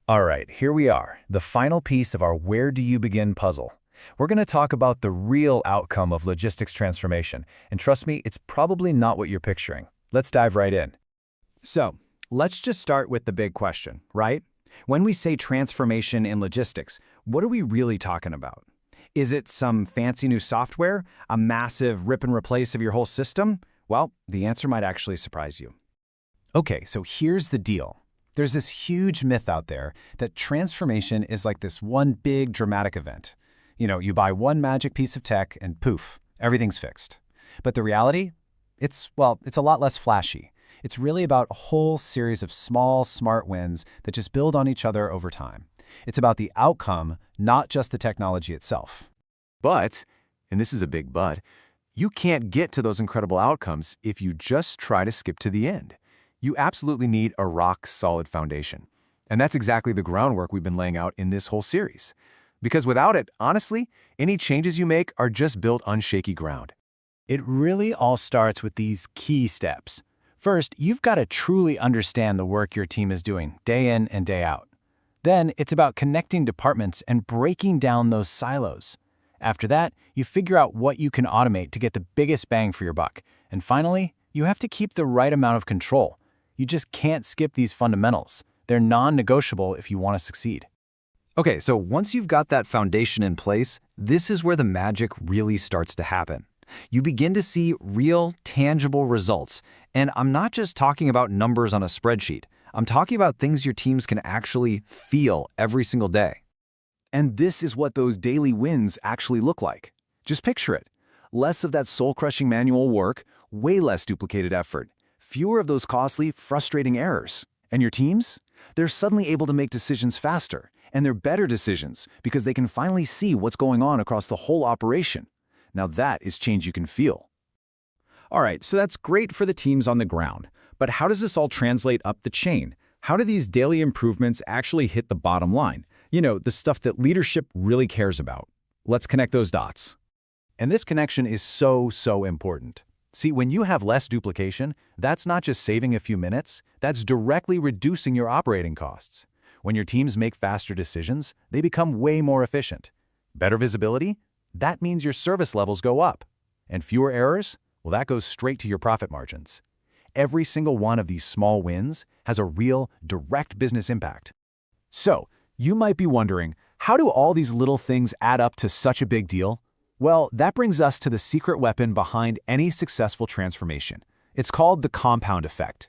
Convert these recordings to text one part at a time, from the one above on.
All right, here we are, the final piece of our Where Do You Begin puzzle. We're going to talk about the real outcome of logistics transformation, and trust me, it's probably not what you're picturing. Let's dive right in. So, let's just start with the big question, right? When we say transformation in logistics, what are we really talking about? Is it some fancy new software, a massive rip and replace of your whole system? Well, the answer might actually surprise you. Okay, so here's the deal. There's this huge myth out there that transformation is like this one big dramatic event. You buy one magic piece of tech and poof, everything's fixed. But the reality? It's a lot less flashy. It's really about a whole series of small, smart wins that just build on each other over time. It's about the outcome, not just the technology itself. But, and this is a big but, you can't get to those incredible outcomes if you just try to skip to the end. You absolutely need a rock-solid foundation. And that's exactly the groundwork we've been laying out in this whole series. Because without it, honestly, any changes you make are just built on shaky ground. It really all starts with these key steps. First, you've got to truly understand the work your team is doing, day in and day out. Then, it's about connecting departments and breaking down those silos. After that, you figure out what you can automate to get the biggest bang for your buck. And finally, you have to keep the right amount of control. You just can't skip these fundamentals. They're non-negotiable if you want to succeed. Okay, so once you've got that foundation in place, this is where the magic really starts to happen. You begin to see real, tangible results. And I'm not just talking about numbers on a spreadsheet. I'm talking about things your teams can actually feel every single day. And this is what those daily wins actually look like. Just picture it. Less of that soul-crushing manual work, way less duplicated effort. Fewer of those costly, frustrating errors. And your teams? They're suddenly able to make decisions faster, and they're better decisions because they can finally see what's going on across the whole operation. Now that is change you can feel. All right, so that's great for the teams on the ground. But how does this all translate up the chain? How do these daily improvements actually hit the bottom line? The stuff that leadership really cares about. Let's connect those dots. And this connection is so important. See, when you have less duplication, that's not just saving a few minutes, that's directly reducing your operating costs. When your teams make faster decisions, they become way more efficient. Better visibility? That means your service levels go up. And fewer errors? Well, that goes straight to your profit margins. Every single one of these small wins has a real, direct business impact. So, you might be wondering, how do all these little things add up to such a big deal? Well, that brings us to the secret weapon behind any successful transformation. It's called the compound effect.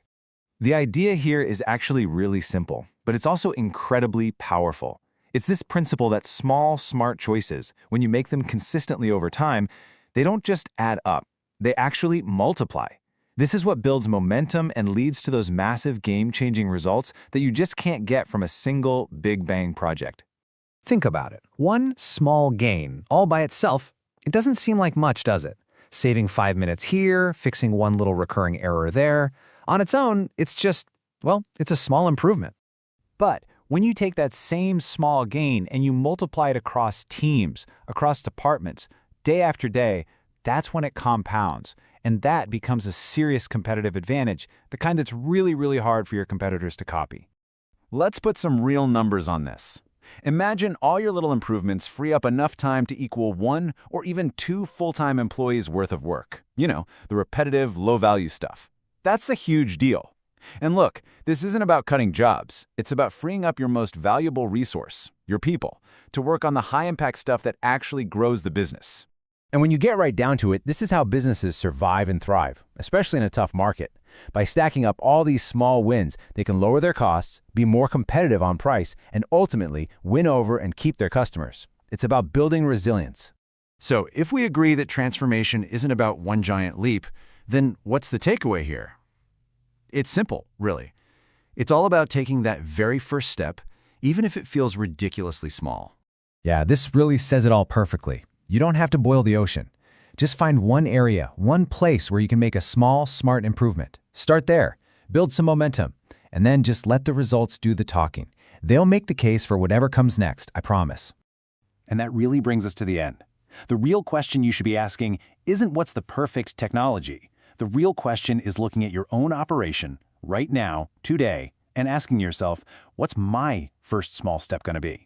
The idea here is actually really simple, but it's also incredibly powerful. It's this principle that small, smart choices, when you make them consistently over time, they don't just add up, they actually multiply. This is what builds momentum and leads to those massive game-changing results that you just can't get from a single big bang project. Think about it. One small gain, all by itself, it doesn't seem like much, does it? Saving 5 minutes here, fixing one little recurring error there. On its own, it's just, it's a small improvement. But when you take that same small gain and you multiply it across teams, across departments, day after day, that's when it compounds. And that becomes a serious competitive advantage, the kind that's really hard for your competitors to copy. Let's put some real numbers on this. Imagine all your little improvements free up enough time to equal 1 or even 2 full-time employees' worth of work. The repetitive, low-value stuff. That's a huge deal. And look, this isn't about cutting jobs. It's about freeing up your most valuable resource, your people, to work on the high-impact stuff that actually grows the business. And when you get right down to it, this is how businesses survive and thrive, especially in a tough market. By stacking up all these small wins, they can lower their costs, be more competitive on price, and ultimately win over and keep their customers. It's about building resilience. So if we agree that transformation isn't about one giant leap, then what's the takeaway here? It's simple, really. It's all about taking that very first step, even if it feels ridiculously small. Yeah, this really says it all perfectly. You don't have to boil the ocean. Just find one area, one place where you can make a small, smart improvement. Start there, build some momentum, and then just let the results do the talking. They'll make the case for whatever comes next, I promise. And that really brings us to the end. The real question you should be asking isn't what's the perfect technology. The real question is looking at your own operation right now, today, and asking yourself, what's my first small step going to be?